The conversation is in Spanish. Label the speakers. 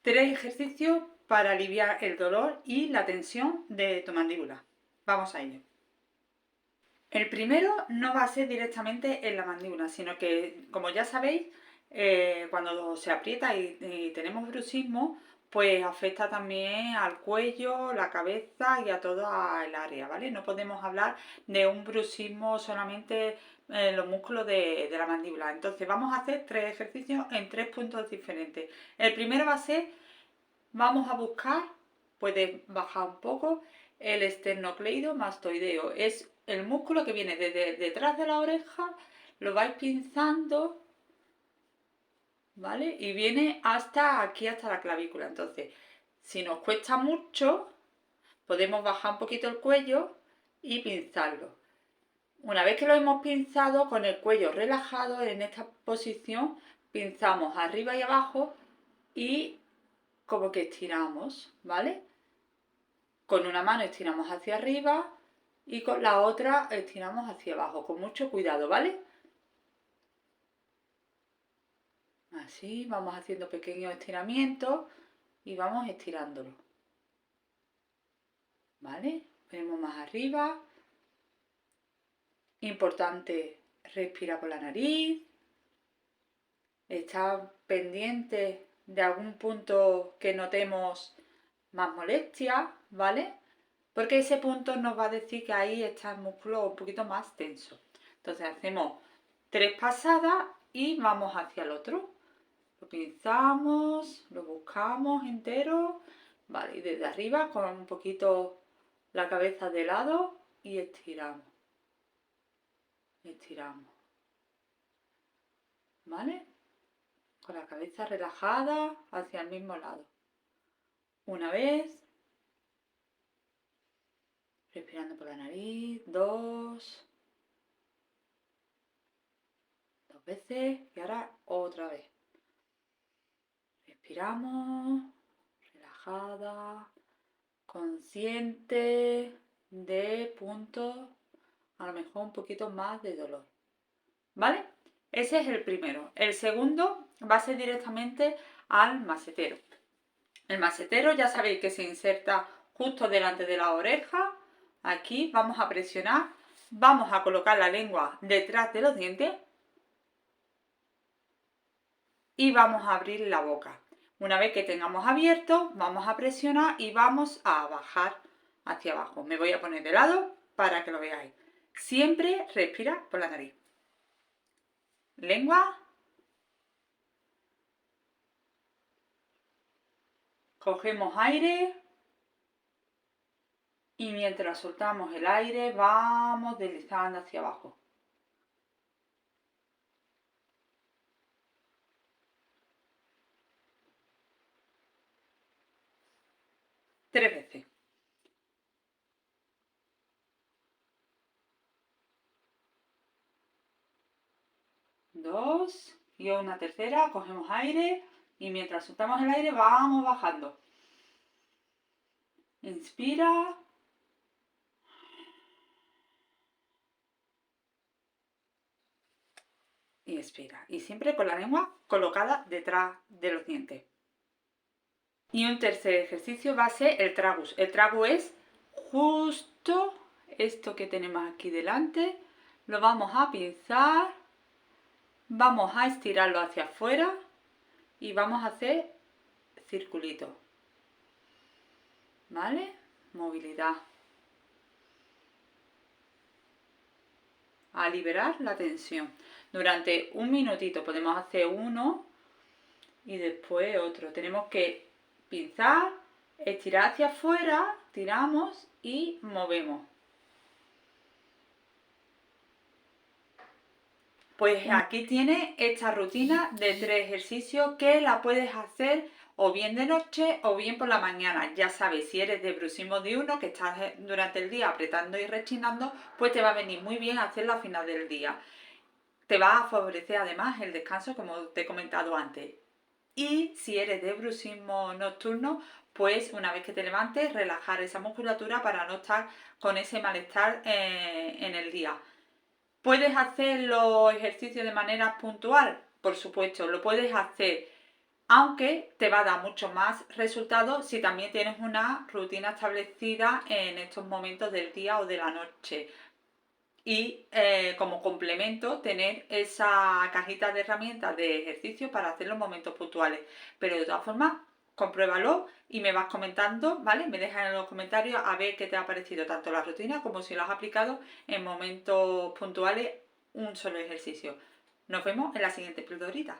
Speaker 1: 3 ejercicios para aliviar el dolor y la tensión de tu mandíbula. Vamos a ello. El primero no va a ser directamente en la mandíbula, sino que, como ya sabéis, cuando se aprieta y tenemos bruxismo, pues afecta también al cuello, la cabeza y a toda el área, ¿vale? No podemos hablar de un bruxismo solamente en los músculos de la mandíbula. Entonces vamos a hacer 3 ejercicios en 3 puntos diferentes. El primero va a ser, vamos a buscar, puedes bajar un poco, el esternocleidomastoideo. Es el músculo que viene desde detrás de la oreja, lo vais pinzando, ¿vale? Y viene hasta aquí, hasta la clavícula. Entonces, si nos cuesta mucho, podemos bajar un poquito el cuello y pinzarlo. Una vez que lo hemos pinzado, con el cuello relajado, en esta posición, pinzamos arriba y abajo y como que estiramos, ¿vale? Con una mano estiramos hacia arriba y con la otra estiramos hacia abajo, con mucho cuidado, ¿vale? Así, vamos haciendo pequeños estiramientos y vamos estirándolo, ¿vale? Venimos más arriba. Importante, respira por la nariz. Está pendiente de algún punto que notemos más molestia, ¿vale? Porque ese punto nos va a decir que ahí está el músculo un poquito más tenso. Entonces hacemos 3 pasadas y vamos hacia el otro. Lo pinzamos, lo buscamos entero, ¿vale? Y desde arriba con un poquito la cabeza de lado y estiramos. Estiramos, ¿vale? Con la cabeza relajada hacia el mismo lado. Una vez, respirando por la nariz, dos veces y ahora otra vez. Respiramos, relajada, consciente de puntos, a lo mejor un poquito más de dolor, ¿vale? Ese es el primero. El segundo va a ser directamente al masetero. El masetero ya sabéis que se inserta justo delante de la oreja. Aquí vamos a presionar, vamos a colocar la lengua detrás de los dientes y vamos a abrir la boca. Una vez que tengamos abierto, vamos a presionar y vamos a bajar hacia abajo. Me voy a poner de lado para que lo veáis. Siempre respira por la nariz. Lengua. Cogemos aire. Y mientras soltamos el aire, vamos deslizando hacia abajo. Tres veces. Dos. Y una tercera. Cogemos aire. Y mientras soltamos el aire, vamos bajando. Inspira. Y expira. Y siempre con la lengua colocada detrás de los dientes. Y un tercer ejercicio va a ser el tragus. El tragus es justo esto que tenemos aquí delante. Lo vamos a pinzar. Vamos a estirarlo hacia afuera. Y vamos a hacer circulito. ¿Vale? Movilidad. A liberar la tensión. Durante un minutito podemos hacer uno y después otro. Tenemos que pinzar, estirar hacia afuera, tiramos y movemos. Pues aquí tienes esta rutina de 3 ejercicios que la puedes hacer o bien de noche o bien por la mañana. Ya sabes, si eres de bruxismo diurno, que estás durante el día apretando y rechinando, pues te va a venir muy bien hacerlo al final del día. Te va a favorecer además el descanso, como te he comentado antes. Y si eres de bruxismo nocturno, pues una vez que te levantes, relajar esa musculatura para no estar con ese malestar en el día. ¿Puedes hacer los ejercicios de manera puntual? Por supuesto, lo puedes hacer aunque te va a dar mucho más resultados si también tienes una rutina establecida en estos momentos del día o de la noche. Y como complemento tener esa cajita de herramientas de ejercicio para hacer los momentos puntuales. Pero de todas formas, compruébalo y me vas comentando, ¿vale? Me dejas en los comentarios a ver qué te ha parecido tanto la rutina como si lo has aplicado en momentos puntuales un solo ejercicio. Nos vemos en la siguiente pildorita.